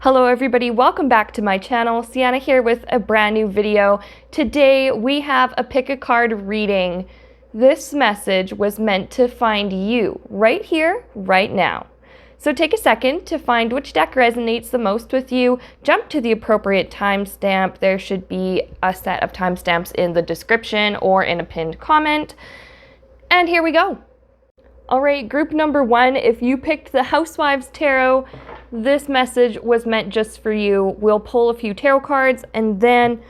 Hello everybody, welcome back to my channel. Sienna here with a brand new video. Today we have a pick a card reading. This message was meant to find you right here, right now. So take a second to find which deck resonates the most with you. Jump to the appropriate timestamp. There should be a set of timestamps in the description or in a pinned comment. And here we go. All right, group number one, if you picked the Housewives Tarot, this message was meant just for you. We'll pull a few tarot cards and then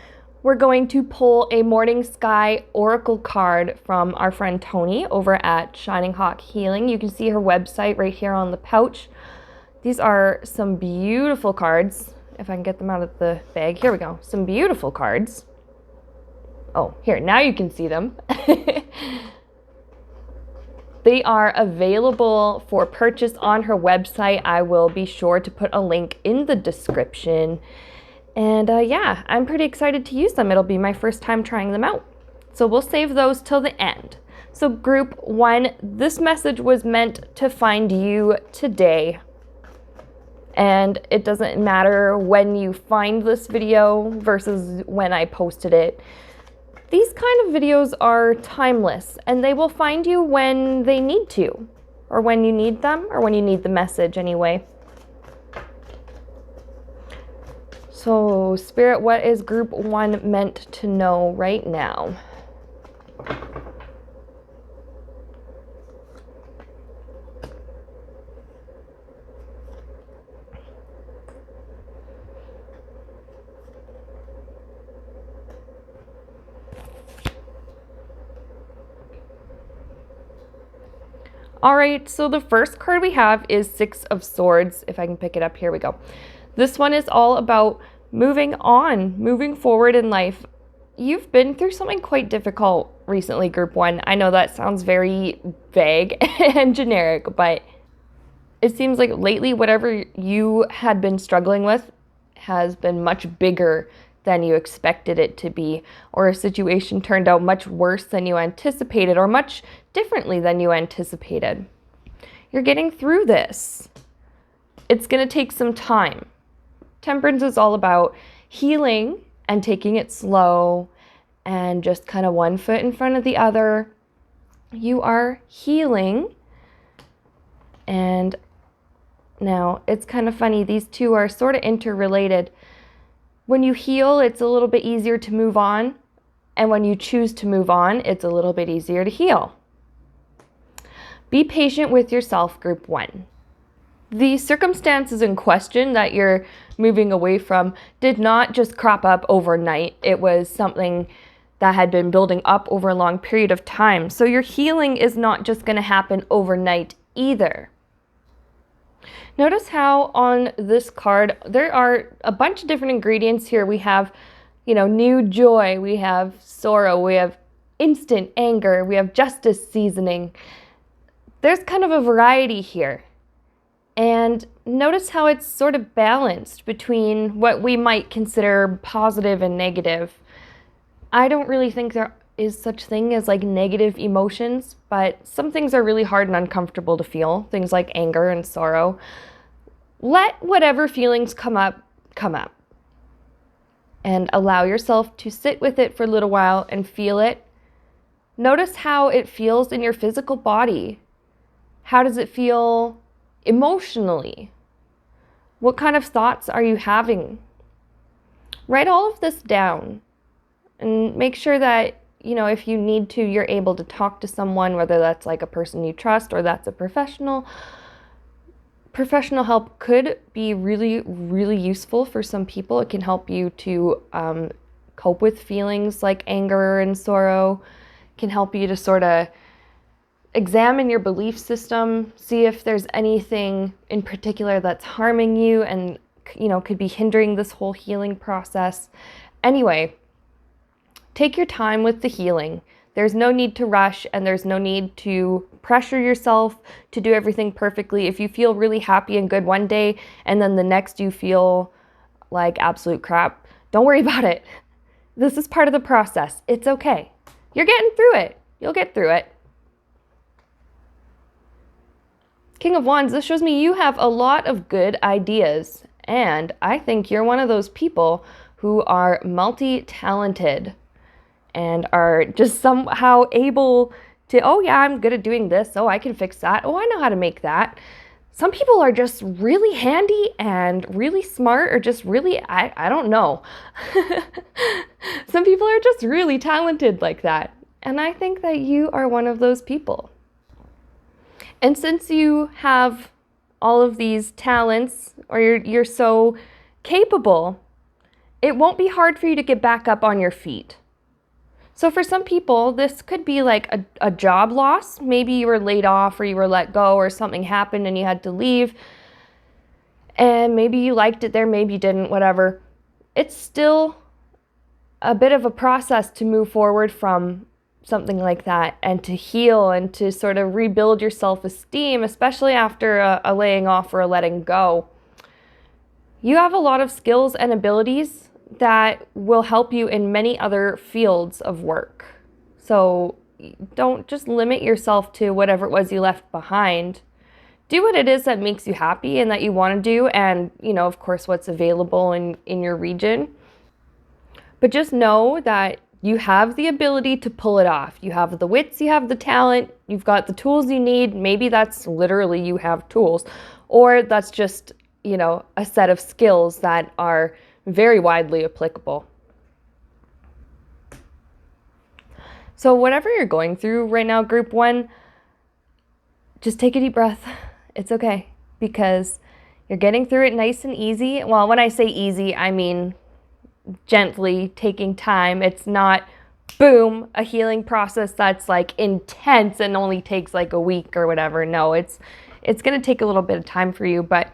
we're going to pull a Morning Sky Oracle card from our friend Tony over at Shining Hawk Healing. You can see her website right here on the pouch. These are some beautiful cards. If I can get them out of the bag. Here we go. Some beautiful cards. Oh, here, now you can see them. They are available for purchase on her website. I will be sure to put a link in the description. And yeah, I'm pretty excited to use them. It'll be my first time trying them out. So we'll save those till the end. So group one, this message was meant to find you today. And it doesn't matter when you find this video versus when I posted it. These kind of videos are timeless and they will find you when they need to, or when you need them, or when you need the message anyway. So Spirit, what is group one meant to know right now? All right, so the first card we have is Six of Swords. If I can pick it up, here we go. This one is all about moving on, moving forward in life. You've been through something quite difficult recently, group one. I know that sounds very vague and generic, but it seems like lately whatever you had been struggling with has been much bigger than you expected it to be, or a situation turned out much worse than you anticipated, or much differently than you anticipated. You're getting through this. It's going to take some time. Temperance is all about healing and taking it slow and just kind of one foot in front of the other. You are healing. And now it's kind of funny, these two are sort of interrelated. When you heal, it's a little bit easier to move on. And when you choose to move on, it's a little bit easier to heal. Be patient with yourself, group one. The circumstances in question that you're moving away from did not just crop up overnight. It was something that had been building up over a long period of time. So your healing is not just going to happen overnight either. Notice how on this card, there are a bunch of different ingredients here. We have, new joy, we have sorrow, we have instant anger, we have justice seasoning. There's kind of a variety here. And notice how it's sort of balanced between what we might consider positive and negative. I don't really think there is such thing as like negative emotions, but some things are really hard and uncomfortable to feel, things like anger and sorrow. Let whatever feelings come up, and allow yourself to sit with it for a little while and feel it. Notice how it feels in your physical body. How does it feel emotionally? What kind of thoughts are you having? Write all of this down and make sure that, if you need to, you're able to talk to someone, whether that's like a person you trust or that's a professional. Professional help could be really, really useful for some people. It can help you to cope with feelings like anger and sorrow. It can help you to sort of examine your belief system, see if there's anything in particular that's harming you and, could be hindering this whole healing process. Anyway, take your time with the healing. There's no need to rush and there's no need to pressure yourself to do everything perfectly. If you feel really happy and good one day and then the next you feel like absolute crap, don't worry about it. This is part of the process. It's okay. You're getting through it. You'll get through it. King of Wands, this shows me you have a lot of good ideas And I think you're one of those people who are multi-talented and are just somehow able to, oh yeah, I'm good at doing this. Oh, I can fix that. Oh, I know how to make that. Some people are just really handy and really smart, or just really, I don't know. Some people are just really talented like that. And I think that you are one of those people. And since you have all of these talents, or you're so capable, it won't be hard for you to get back up on your feet. So for some people, this could be like a job loss. Maybe you were laid off, or you were let go, or something happened and you had to leave. And maybe you liked it there, maybe you didn't, whatever. It's still a bit of a process to move forward from something like that, and to heal and to sort of rebuild your self-esteem, especially after a laying off or a letting go. You have a lot of skills and abilities that will help you in many other fields of work. So don't just limit yourself to whatever it was you left behind. Do what it is that makes you happy and that you want to do, and, of course, what's available in your region. But just know that you have the ability to pull it off. You have the wits, you have the talent, you've got the tools you need. Maybe that's literally you have tools, or that's just, a set of skills that are very widely applicable. So whatever you're going through right now, group 1, just take a deep breath. It's okay, because you're getting through it nice and easy. Well, when I say easy, I mean gently, taking time. It's not, boom, a healing process that's like intense and only takes like a week or whatever. No, it's going to take a little bit of time for you, but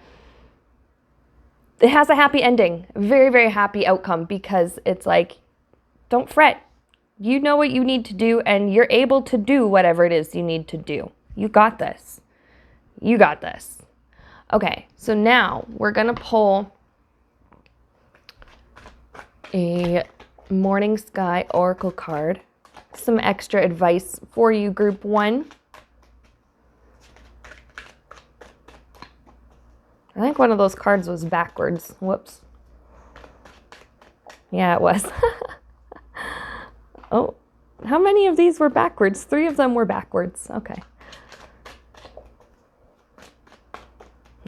it has a happy ending, very, very happy outcome, because it's like, don't fret. You know what you need to do, and you're able to do whatever it is you need to do. You got this. You got this. Okay, so now we're going to pull a Morning Sky Oracle card. Some extra advice for you, group 1. I think one of those cards was backwards. Whoops. Yeah, it was. Oh, how many of these were backwards? 3 of them were backwards. Okay.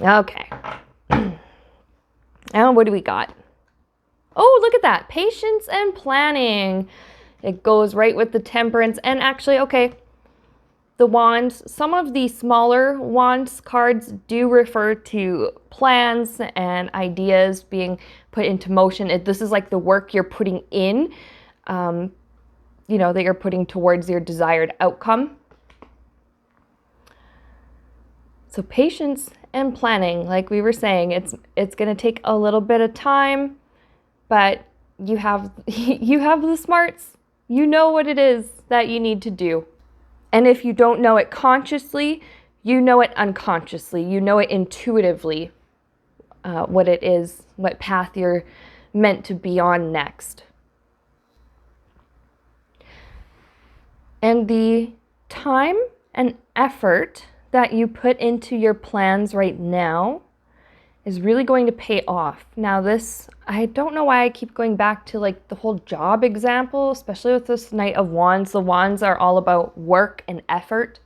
Okay. Now what do we got? Oh, look at that. Patience and planning. It goes right with the Temperance. And actually, okay, the Wands, some of the smaller Wands cards do refer to plans and ideas being put into motion. This is like the work you're putting in, that you're putting towards your desired outcome. So patience and planning, like we were saying, it's going to take a little bit of time, but you have the smarts. You know what it is that you need to do. And if you don't know it consciously, you know it unconsciously. You know it intuitively, what it is, what path you're meant to be on next. And the time and effort that you put into your plans right now is really going to pay off. Now this, I don't know why I keep going back to like the whole job example, especially with this Knight of Wands. The Wands are all about work and effort.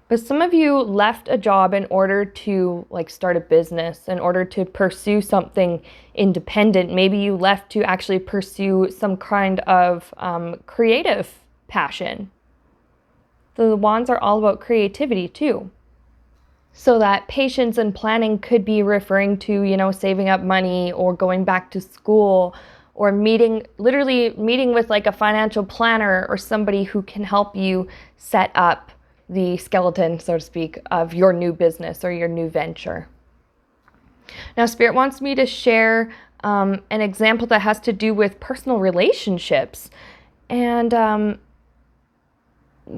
But some of you left a job in order to like start a business, in order to pursue something independent. Maybe you left to actually pursue some kind of creative passion. The Wands are all about creativity too. So that patience and planning could be referring to, saving up money, or going back to school, or literally meeting with like a financial planner or somebody who can help you set up the skeleton, so to speak, of your new business or your new venture. Now, Spirit wants me to share an example that has to do with personal relationships. And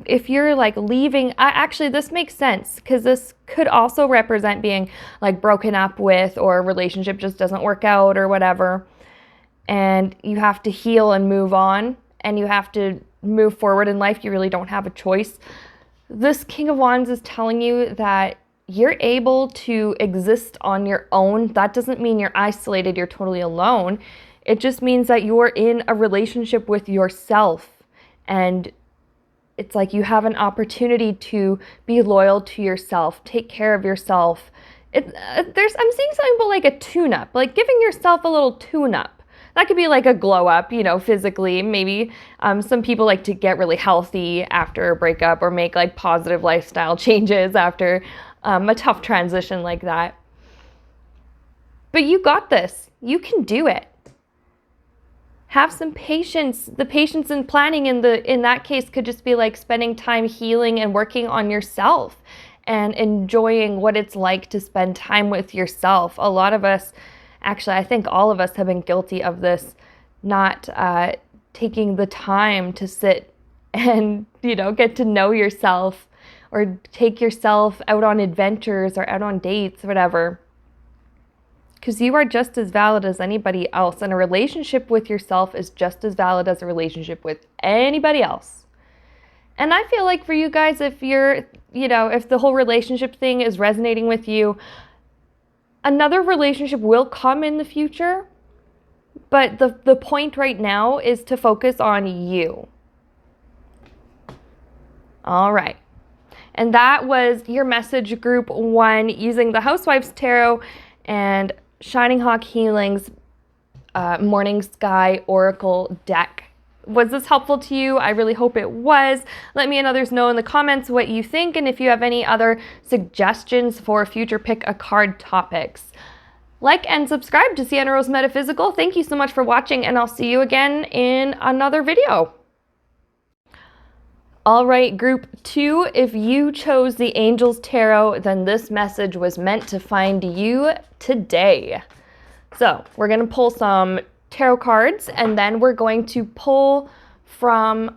if you're like leaving, actually this makes sense, because this could also represent being like broken up with, or a relationship just doesn't work out or whatever, and you have to heal and move on, and you have to move forward in life. You really don't have a choice. This King of Wands is telling you that you're able to exist on your own. That doesn't mean you're isolated, you're totally alone. It just means that you're in a relationship with yourself, and it's like you have an opportunity to be loyal to yourself, take care of yourself. I'm seeing something about like a tune-up, like giving yourself a little tune-up. That could be like a glow up, physically. Maybe some people like to get really healthy after a breakup or make like positive lifestyle changes after a tough transition like that. But you got this. You can do it. Have some patience. The patience and planning in that case could just be like spending time healing and working on yourself and enjoying what it's like to spend time with yourself. A lot of us, actually, I think all of us have been guilty of this, not taking the time to sit and, get to know yourself or take yourself out on adventures or out on dates, whatever. Because you are just as valid as anybody else, and a relationship with yourself is just as valid as a relationship with anybody else. And I feel like for you guys, if if the whole relationship thing is resonating with you, another relationship will come in the future, but the point right now is to focus on you. All right. And that was your message group 1 using the Housewives Tarot and Shining Hawk Healing's Morning Sky Oracle deck. Was this helpful to you? I really hope it was. Let me and others know in the comments what you think, and if you have any other suggestions for future Pick a Card topics. Like and subscribe to Sienna Rose Metaphysical. Thank you so much for watching, and I'll see you again in another video. All right, group 2, if you chose the Angels Tarot, then this message was meant to find you today. So we're going to pull some tarot cards, and then we're going to pull from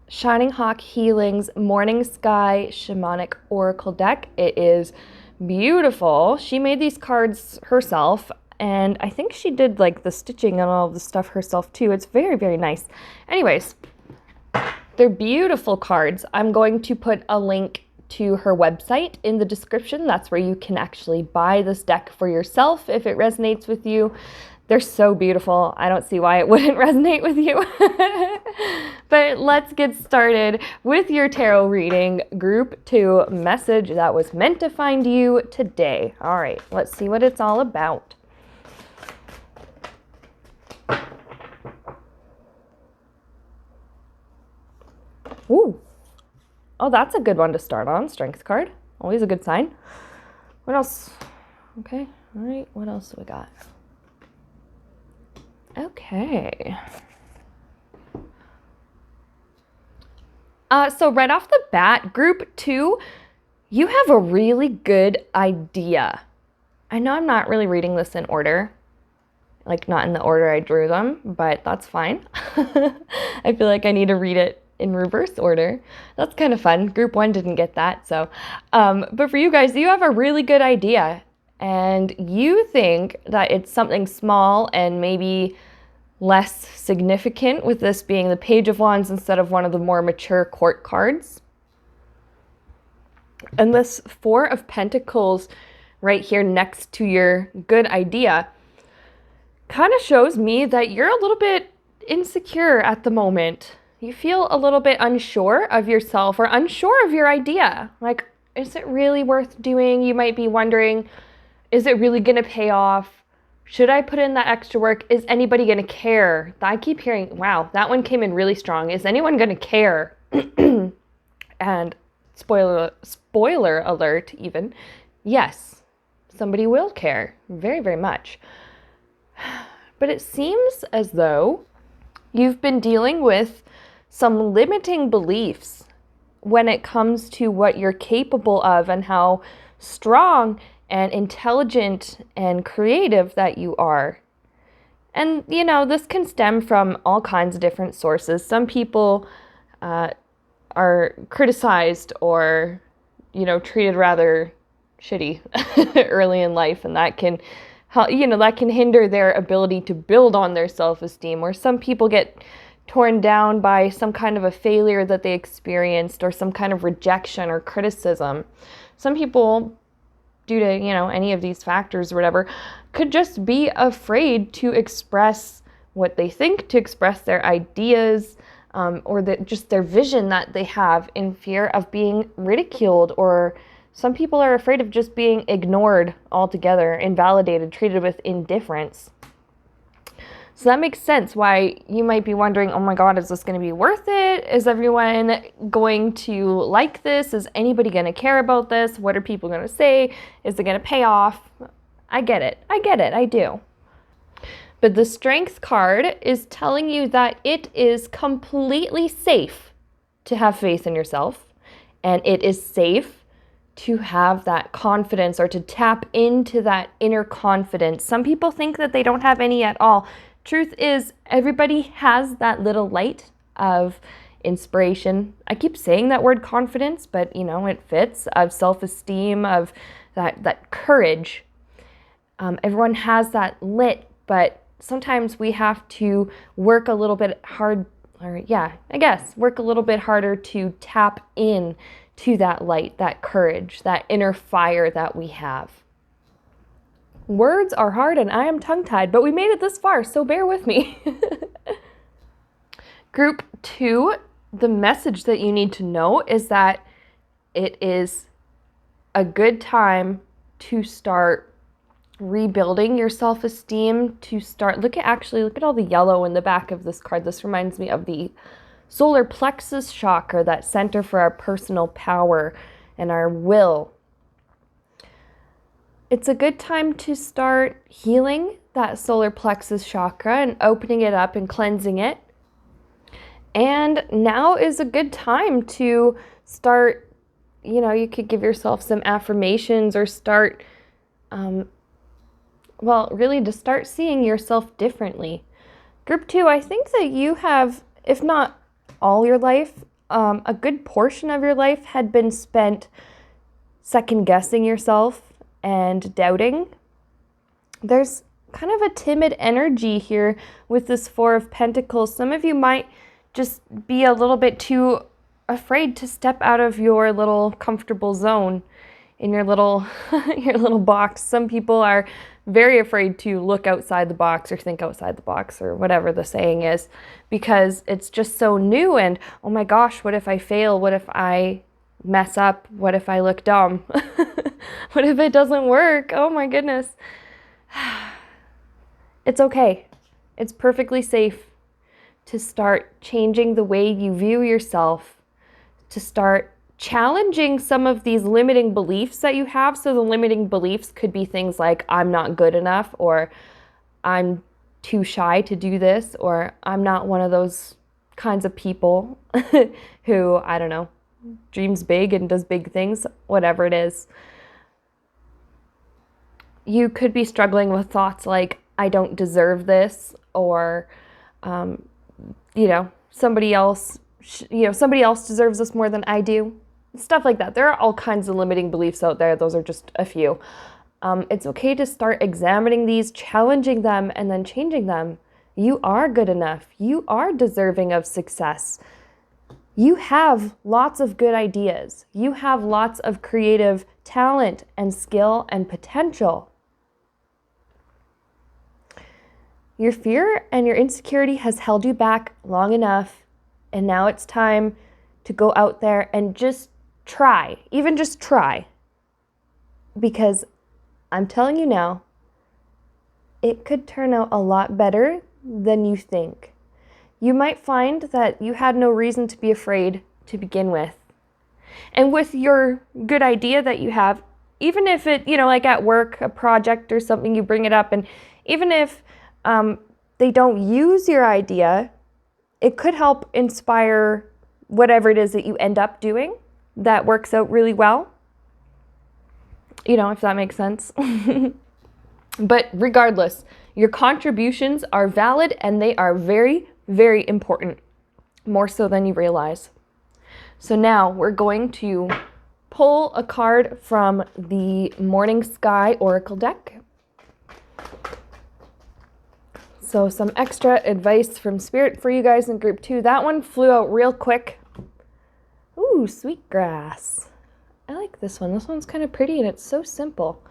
Shining Hawk Healing's Morning Sky Shamanic Oracle deck. It is beautiful. She made these cards herself, and I think she did like the stitching and all of the stuff herself too. It's very, very nice. Anyways, they're beautiful cards. I'm going to put a link to her website in the description. That's where you can actually buy this deck for yourself if it resonates with you. They're so beautiful. I don't see why it wouldn't resonate with you. But let's get started with your tarot reading, group 2 message that was meant to find you today. All right, let's see what it's all about. Ooh. Oh, that's a good one to start on. Strength card. Always a good sign. What else? Okay. All right. What else do we got? Okay. So right off the bat, group 2, you have a really good idea. I know I'm not really reading this in order, like not in the order I drew them, but that's fine. I feel like I need to read it in reverse order. That's kind of fun. Group 1 didn't get that. So, but for you guys, you have a really good idea, and you think that it's something small and maybe less significant, with this being the Page of Wands instead of one of the more mature court cards. And this 4 of Pentacles right here next to your good idea kind of shows me that you're a little bit insecure at the moment. You feel a little bit unsure of yourself or unsure of your idea. Like, is it really worth doing? You might be wondering, is it really going to pay off? Should I put in that extra work? Is anybody going to care? I keep hearing, wow, that one came in really strong. Is anyone going to care? And spoiler alert even, yes, somebody will care very, very much. But it seems as though you've been dealing with some limiting beliefs when it comes to what you're capable of and how strong and intelligent and creative that you are. And, this can stem from all kinds of different sources. Some people are criticized or, treated rather shitty early in life, and that can, that can hinder their ability to build on their self-esteem. Or some people get torn down by some kind of a failure that they experienced or some kind of rejection or criticism. Some people, due to, any of these factors or whatever, could just be afraid to express what they think, to express their ideas, or just their vision that they have, in fear of being ridiculed. Or some people are afraid of just being ignored altogether, invalidated, treated with indifference. So that makes sense why you might be wondering, oh my God, is this going to be worth it? Is everyone going to like this? Is anybody going to care about this? What are people going to say? Is it going to pay off? I get it. I do. But the Strength card is telling you that it is completely safe to have faith in yourself, and it is safe to have that confidence, or to tap into that inner confidence. Some people think that they don't have any at all. Truth is, everybody has that little light of inspiration. I keep saying that word confidence, but it fits, of self-esteem, of that courage. Everyone has that lit, but sometimes we have to work a little bit hard, work a little bit harder to tap in to that light, that courage, that inner fire that we have. Words are hard and I am tongue-tied, but we made it this far, so bear with me. Group 2, the message that you need to know is that it is a good time to start rebuilding your self-esteem, to start, look at all the yellow in the back of this card. This reminds me of the solar plexus chakra, that center for our personal power and our will. It's a good time to start healing that solar plexus chakra and opening it up and cleansing it. And now is a good time to start, you could give yourself some affirmations, or start, really to start seeing yourself differently. Group 2, I think that you have, if not all your life, a good portion of your life had been spent second guessing yourself and doubting. There's kind of a timid energy here with this Four of Pentacles. Some of you might just be a little bit too afraid to step out of your little comfortable zone, in your little your little box. Some people are very afraid to look outside the box, or think outside the box, or whatever the saying is, because it's just so new. And oh my gosh, what if I fail? What if I mess up? What if I look dumb? What if it doesn't work? Oh my goodness. It's okay. It's perfectly safe to start changing the way you view yourself, to start challenging some of these limiting beliefs that you have. So the limiting beliefs could be things like, I'm not good enough, or I'm too shy to do this, or I'm not one of those kinds of people who, I don't know, dreams big and does big things, whatever it is. You could be struggling with thoughts like, I don't deserve this, or, somebody else deserves this more than I do. Stuff like that. There are all kinds of limiting beliefs out there. Those are just a few. It's okay to start examining these, challenging them, and then changing them. You are good enough. You are deserving of success. You have lots of good ideas. You have lots of creative talent and skill and potential. Your fear and your insecurity has held you back long enough, and now it's time to go out there and just try, even just try. Because I'm telling you now, it could turn out a lot better than you think. You might find that you had no reason to be afraid to begin with. And with your good idea that you have, even if it, like at work, a project or something, you bring it up, and even if they don't use your idea, it could help inspire whatever it is that you end up doing that works out really well. If that makes sense. But regardless, your contributions are valid, and they are very, very important, more so than you realize. So now we're going to pull a card from the Morning Sky Oracle deck. So some extra advice from Spirit for you guys in group 2. That one flew out real quick. Ooh, sweetgrass. I like this one. This one's kind of pretty and it's so simple.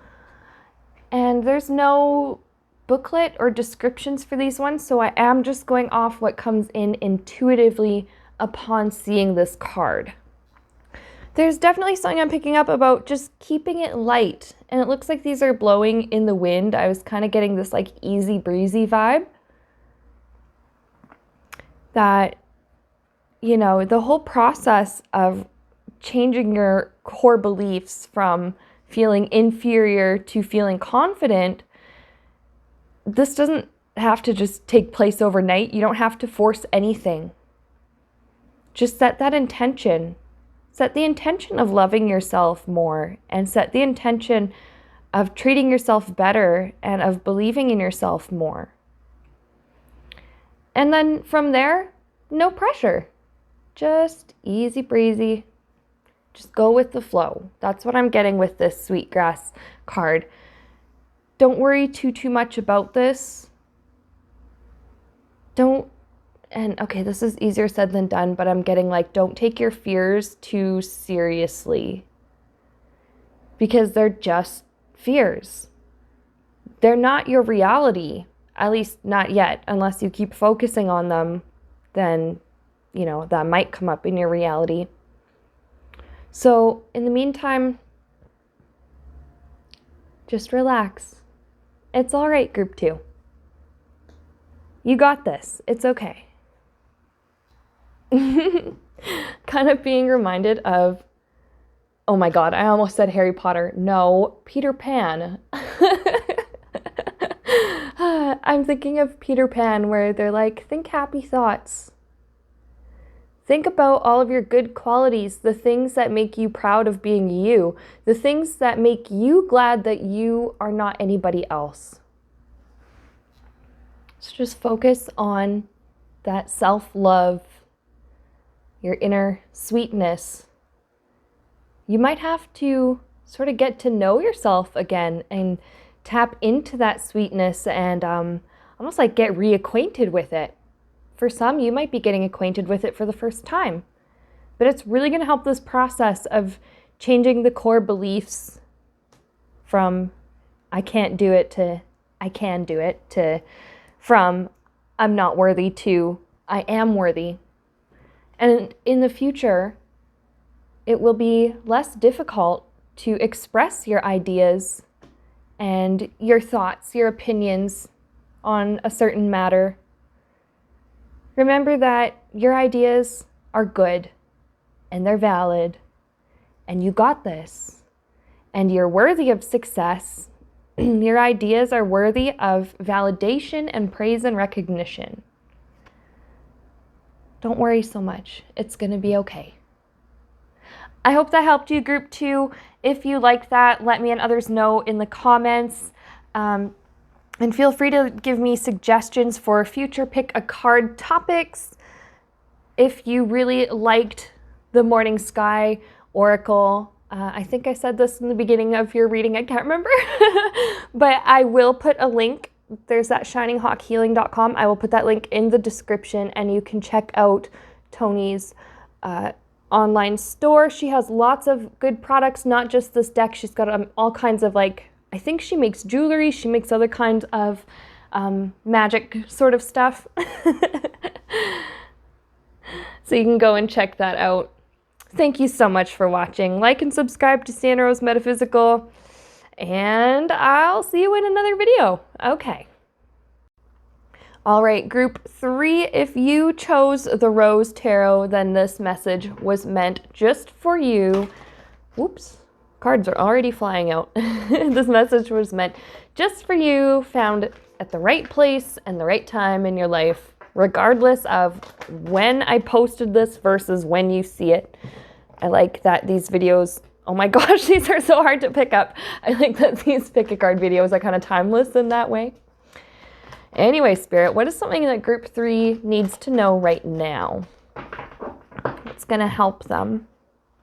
And there's no booklet or descriptions for these ones, so I am just going off what comes in intuitively upon seeing this card. There's definitely something I'm picking up about just keeping it light, and it looks like these are blowing in the wind. I was kind of getting this like easy breezy vibe that, you know, the whole process of changing your core beliefs from feeling inferior to feeling confident, this doesn't have to just take place overnight. You don't have to force anything. Just set that intention. Set the intention of loving yourself more, and set the intention of treating yourself better and of believing in yourself more. And then from there, no pressure. Just easy breezy. Just go with the flow. That's what I'm getting with this Sweetgrass card. Don't worry too much about this. Okay, this is easier said than done, but I'm getting like, don't take your fears too seriously. Because they're just fears. They're not your reality, at least not yet. Unless you keep focusing on them, then, you know, that might come up in your reality. So in the meantime, just relax. It's all right, group 2. You got this. It's okay. Kind of being reminded of, oh my God, I almost said Harry Potter. No, Peter Pan. I'm thinking of Peter Pan where they're like, think happy thoughts. Think about all of your good qualities, the things that make you proud of being you, the things that make you glad that you are not anybody else. So just focus on that self-love, your inner sweetness. You might have to sort of get to know yourself again and tap into that sweetness and almost like get reacquainted with it. For some, you might be getting acquainted with it for the first time, but it's really going to help this process of changing the core beliefs from I can't do it to I can do it, to from I'm not worthy to I am worthy. And in the future, it will be less difficult to express your ideas and your thoughts, your opinions on a certain matter. Remember that your ideas are good and they're valid and you got this and you're worthy of success. Your ideas are worthy of validation and praise and recognition. Don't worry so much. It's going to be okay. I hope that helped you, group 2. If you like that, let me and others know in the comments. And feel free to give me suggestions for future pick a card topics. If you really liked the Morning Sky Oracle, I think I said this in the beginning of your reading, I can't remember, but I will put a link. There's that shininghawkhealing.com. I will put that link in the description and you can check out Tony's online store. She has lots of good products, not just this deck. She's got all kinds of I think she makes jewelry. She makes other kinds of magic sort of stuff. So you can go and check that out. Thank you so much for watching. Like and subscribe to Sandra Rose Metaphysical. And I'll see you in another video. Okay. All right, group 3, if you chose the Rose Tarot, then this message was meant just for you. Whoops. Cards are already flying out. This message was meant just for you, found at the right place and the right time in your life, regardless of when I posted this versus when you see it. I like that these videos, oh my gosh, these are so hard to pick up. I like that these pick a card videos are kind of timeless in that way. Anyway, Spirit, what is something that group 3 needs to know right now? It's going to help them.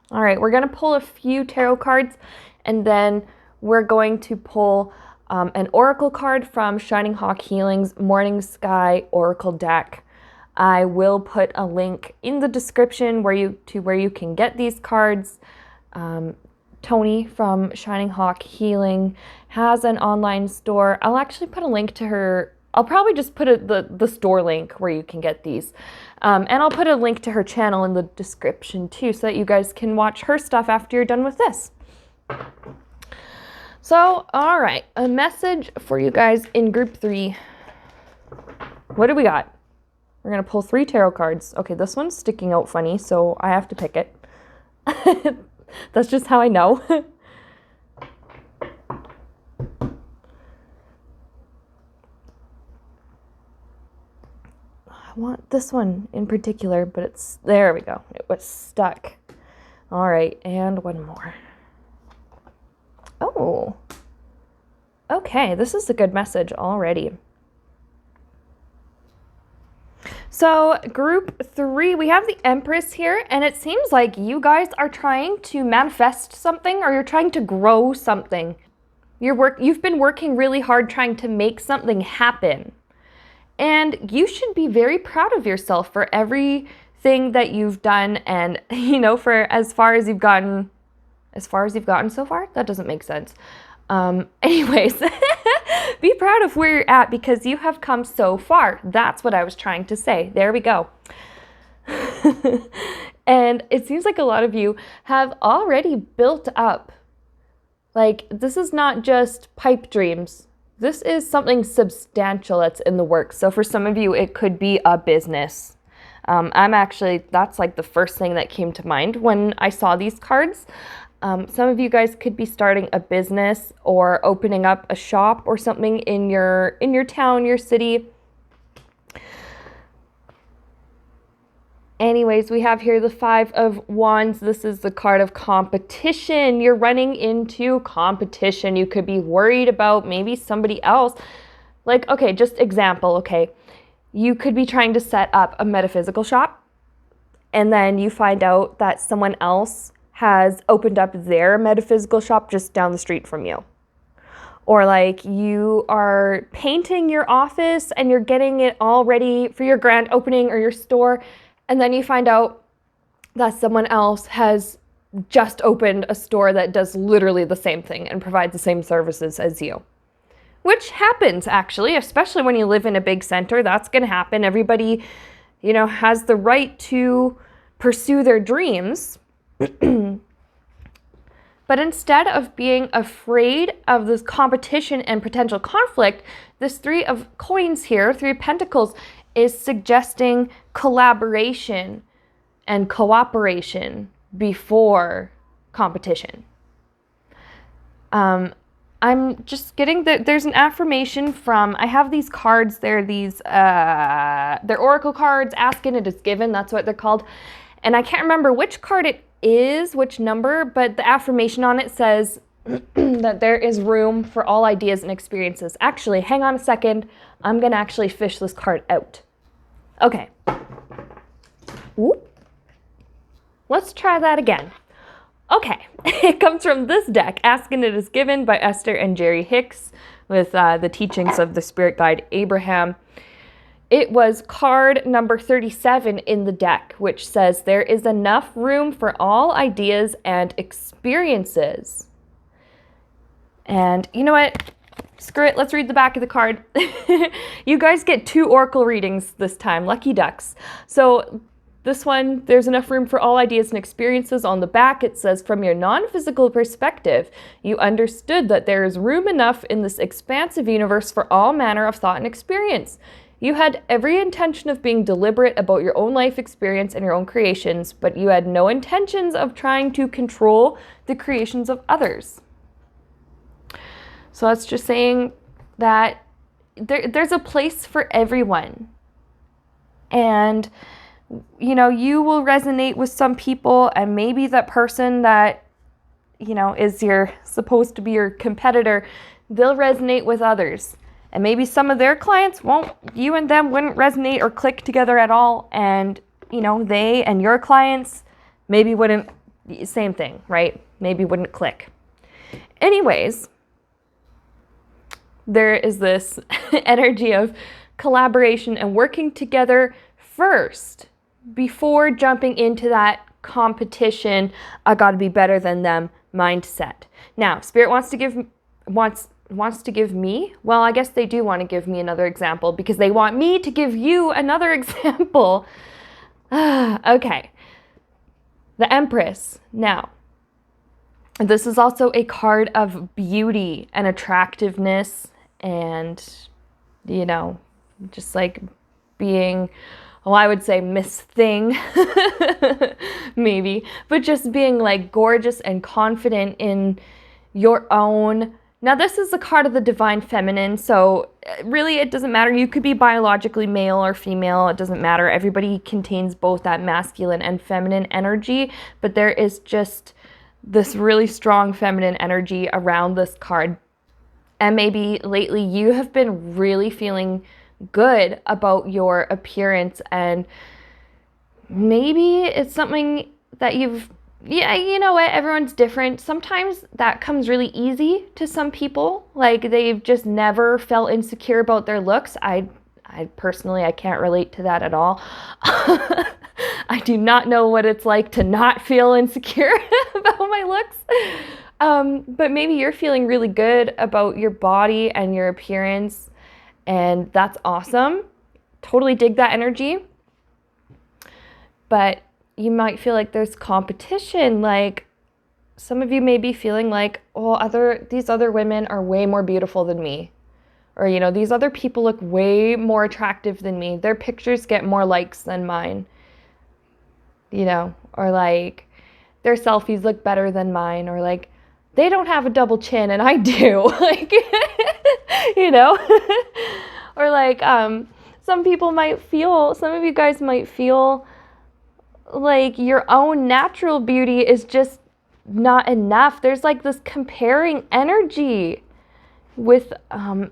All right, we're going to pull a few tarot cards, and then we're going to pull an oracle card from Shining Hawk Healing's Morning Sky Oracle deck. I will put a link in the description where you can get these cards. Tony from Shining Hawk Healing has an online store. I'll actually put a link to her. I'll probably just put the store link where you can get these. And I'll put a link to her channel in the description too, so that you guys can watch her stuff after you're done with this. So, all right, a message for you guys in group 3. What do we got? We're going to pull 3 tarot cards. Okay, this one's sticking out funny, so I have to pick it. That's just how I know. I want this one in particular, but it's, there we go. It was stuck. All right, and one more. Oh, okay, this is a good message already. So group 3, we have the Empress here, and it seems like you guys are trying to manifest something, or you're trying to grow something. You've been working really hard trying to make something happen. And you should be very proud of yourself for everything that you've done, and, you know, for as far as you've gotten so far? That doesn't make sense. Anyways, be proud of where you're at, because you have come so far. That's what I was trying to say. There we go. And it seems like a lot of you have already built up. Like, this is not just pipe dreams. This is something substantial that's in the works. So for some of you, it could be a business. That's like the first thing that came to mind when I saw these cards. Some of you guys could be starting a business or opening up a shop or something in your town, your city. Anyways, we have here the 5 of Wands. This is the card of competition. You're running into competition. You could be worried about maybe somebody else. Like, okay, just example, okay. You could be trying to set up a metaphysical shop, and then you find out that someone else has opened up their metaphysical shop just down the street from you. Or like you are painting your office and you're getting it all ready for your grand opening or your store, and then you find out that someone else has just opened a store that does literally the same thing and provides the same services as you. Which happens, actually, especially when you live in a big center. That's going to happen. Everybody, you know, has the right to pursue their dreams. But instead of being afraid of this competition and potential conflict, this 3 of coins here, 3 of pentacles, is suggesting collaboration and cooperation before competition. I'm just getting there's an affirmation from, I have these cards, they're oracle cards, ask and it is given, that's what they're called. And I can't remember which card it is, which number, but the affirmation on it says that there is room for all ideas and experiences. Actually, hang on a second. I'm going to actually fish this card out. Okay. Whoop. Let's try that again. Okay. It comes from this deck, Ask and It Is Given by Esther and Jerry Hicks, with the teachings of the spirit guide Abraham. It was card number 37 in the deck, which says there is enough room for all ideas and experiences. And you know what? Screw it. Let's read the back of the card. You guys get 2 oracle readings this time. Lucky ducks. So this one, there's enough room for all ideas and experiences. On the back, it says, from your non-physical perspective, you understood that there is room enough in this expansive universe for all manner of thought and experience. You had every intention of being deliberate about your own life experience and your own creations, but you had no intentions of trying to control the creations of others. So that's just saying that there's a place for everyone. And, you know, you will resonate with some people, and maybe that person that, you know, is supposed to be your competitor, they'll resonate with others. And maybe some of their clients you and them wouldn't resonate or click together at all. And, you know, they and your clients maybe wouldn't, same thing, right? Maybe wouldn't click. Anyways, there is this energy of collaboration and working together first before jumping into that competition. I got to be better than them. mindset. Now, Spirit wants to give me, well, I guess they do want to give me another example because they want me to give you another example. Okay. The Empress. Now, this is also a card of beauty and attractiveness and, you know, just like being, well, I would say Miss Thing, maybe, but just being like gorgeous and confident in your own. Now, this is a card of the divine feminine, so really it doesn't matter. You could be biologically male or female. It doesn't matter. Everybody contains both that masculine and feminine energy, but there is just this really strong feminine energy around this card. And maybe lately you have been really feeling good about your appearance, and maybe it's something that yeah, you know what, everyone's different. Sometimes that comes really easy to some people, like they've just never felt insecure about their looks. I personally, I can't relate to that at all. I do not know what it's like to not feel insecure about my looks. But maybe you're feeling really good about your body and your appearance, and that's awesome. Totally dig that energy. But you might feel like there's competition. Like some of you may be feeling like, oh, these other women are way more beautiful than me. Or, you know, these other people look way more attractive than me. Their pictures get more likes than mine. You know, or like their selfies look better than mine. Or like they don't have a double chin and I do. Like, you know, or like some of you guys might feel like your own natural beauty is just not enough. There's like this comparing energy with,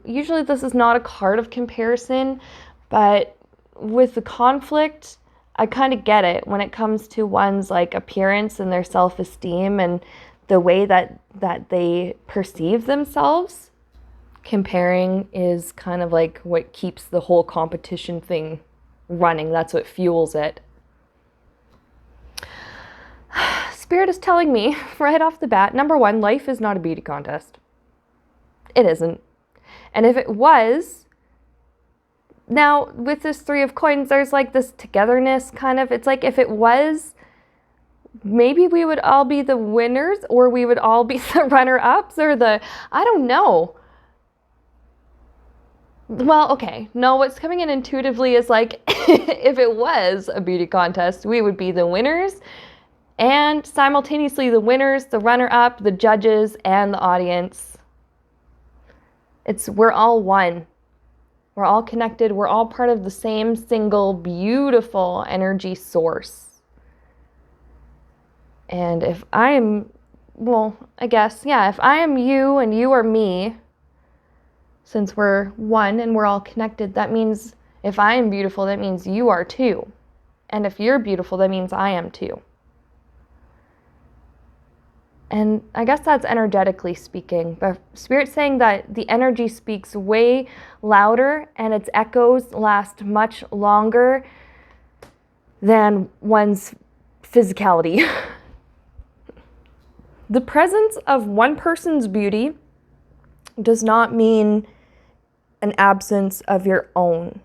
usually this is not a card of comparison, but with the conflict, I kind of get it when it comes to one's like appearance and their self-esteem and the way that they perceive themselves. Comparing is kind of like what keeps the whole competition thing running. That's what fuels it. Spirit is telling me right off the bat, number one, life is not a beauty contest. It isn't. And if it was, now with this Three of Coins, there's like this togetherness kind of, it's like if it was, maybe we would all be the winners, or we would all be the runner-ups, or I don't know. Well, okay, no, what's coming in intuitively is like, if it was a beauty contest, we would be the winners, and simultaneously the winners, the runner-up, the judges, and the audience. We're all one. We're all connected. We're all part of the same single beautiful energy source. And if I am, well, I guess, yeah, if I am you and you are me, since we're one and we're all connected, that means if I am beautiful, that means you are too. And if you're beautiful, that means I am too. And I guess that's energetically speaking, but Spirit's saying that the energy speaks way louder and its echoes last much longer than one's physicality. The presence of one person's beauty does not mean an absence of your own.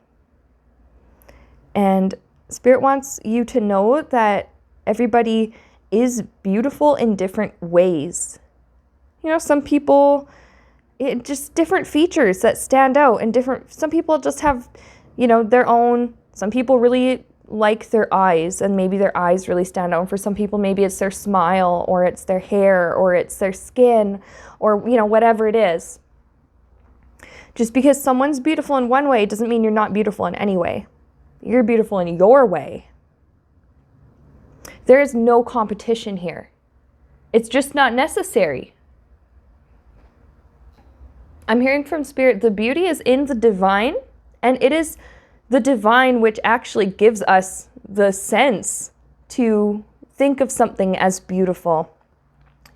And Spirit wants you to know that everybody is beautiful in different ways. You know, some people, just different features that stand out, and some people just have, you know, their own. Some people really like their eyes, and maybe their eyes really stand out. And for some people, maybe it's their smile, or it's their hair, or it's their skin, or, you know, whatever it is. Just because someone's beautiful in one way doesn't mean you're not beautiful in any way. You're beautiful in your way. There is no competition here. It's just not necessary. I'm hearing from Spirit, the beauty is in the divine, and it is the divine which actually gives us the sense to think of something as beautiful,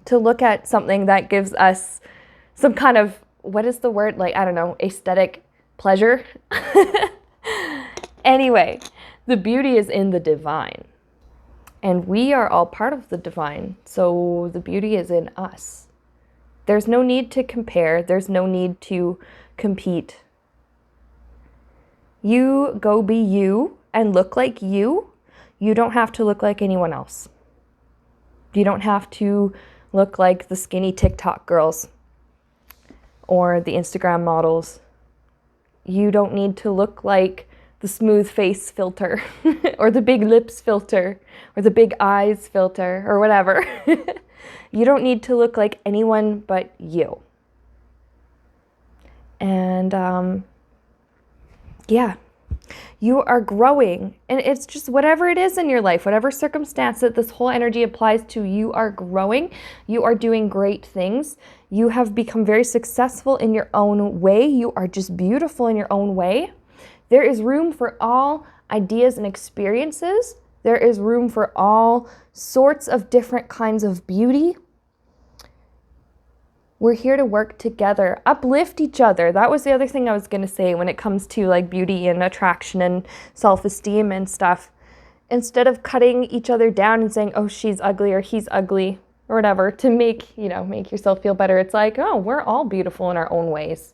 to look at something that gives us some kind of, what is the word? Like, I don't know, aesthetic pleasure. Anyway, the beauty is in the divine. And we are all part of the divine. So the beauty is in us. There's no need to compare. There's no need to compete. You go be you and look like you. You don't have to look like anyone else. You don't have to look like the skinny TikTok girls or the Instagram models. You don't need to look like the smooth face filter or the big lips filter or the big eyes filter or whatever. You don't need to look like anyone but you. And yeah, you are growing. And it's just whatever it is in your life, whatever circumstance that this whole energy applies to, you are growing. You are doing great things. You have become very successful in your own way. You are just beautiful in your own way. There is room for all ideas and experiences. There is room for all sorts of different kinds of beauty. We're here to work together, uplift each other. That was the other thing I was going to say when it comes to like beauty and attraction and self-esteem and stuff. Instead of cutting each other down and saying, oh, she's ugly or he's ugly or whatever to make yourself feel better. It's like, oh, we're all beautiful in our own ways.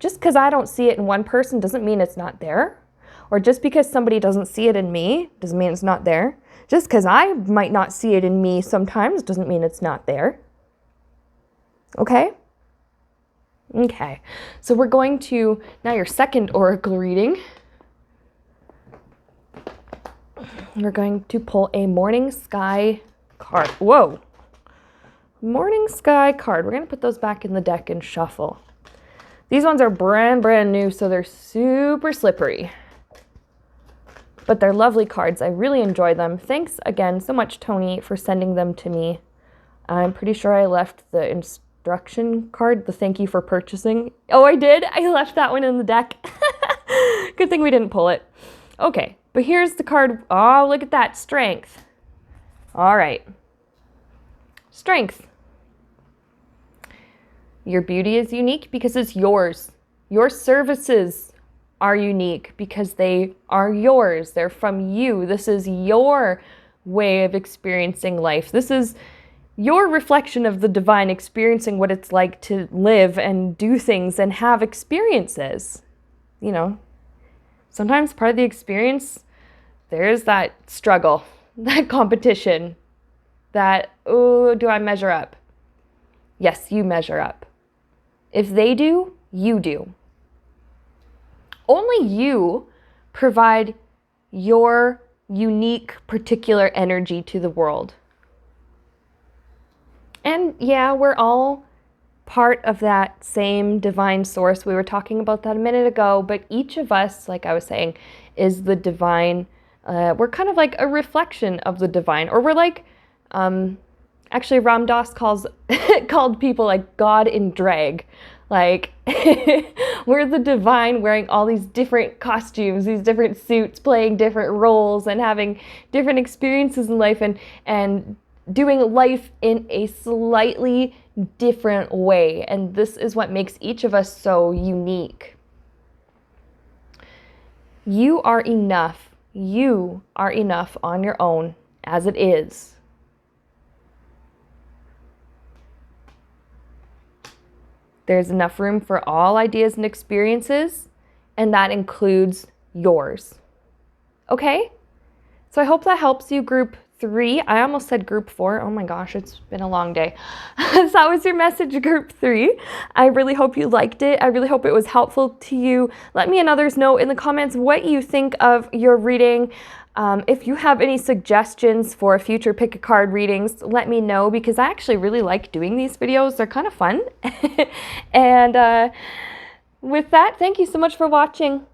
Just because I don't see it in one person doesn't mean it's not there. Or just because somebody doesn't see it in me doesn't mean it's not there. Just because I might not see it in me sometimes doesn't mean it's not there. Okay? Okay. So we're going to, now your second oracle reading. We're going to pull a morning sky card. Whoa. Morning sky card. We're going to put those back in the deck and shuffle. These ones are brand new, so they're super slippery. But they're lovely cards. I really enjoy them. Thanks again so much, Tony, for sending them to me. I'm pretty sure I left the instruction card, the thank you for purchasing. Oh, I did? I left that one in the deck. Good thing we didn't pull it. Okay, but here's the card. Oh, look at that. Strength. All right. Strength. Your beauty is unique because it's yours. Your services are unique because they are yours. They're from you. This is your way of experiencing life. This is your reflection of the divine, experiencing what it's like to live and do things and have experiences. You know, sometimes part of the experience, there's that struggle, that competition, that, oh, do I measure up? Yes, you measure up. If they do, you do. Only you provide your unique, particular energy to the world. And yeah, we're all part of that same divine source. We were talking about that a minute ago, but each of us, like I was saying, is the divine. We're kind of like a reflection of the divine, or we're like, actually Ram Dass called people like God in drag. Like, we're the divine wearing all these different costumes, these different suits, playing different roles and having different experiences in life and doing life in a slightly different way. And this is what makes each of us so unique. You are enough. You are enough on your own as it is. There's enough room for all ideas and experiences, and that includes yours. Okay? So I hope that helps you, group 3. I almost said group 4. Oh my gosh, it's been a long day. So that was your message, group 3. I really hope you liked it. I really hope it was helpful to you. Let me and others know in the comments what you think of your reading. If you have any suggestions for future pick a card readings, let me know, because I actually really like doing these videos. They're kind of fun. And with that, thank you so much for watching.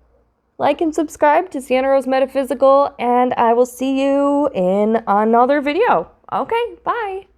Like and subscribe to Sienna Rose Metaphysical, and I will see you in another video. Okay, bye.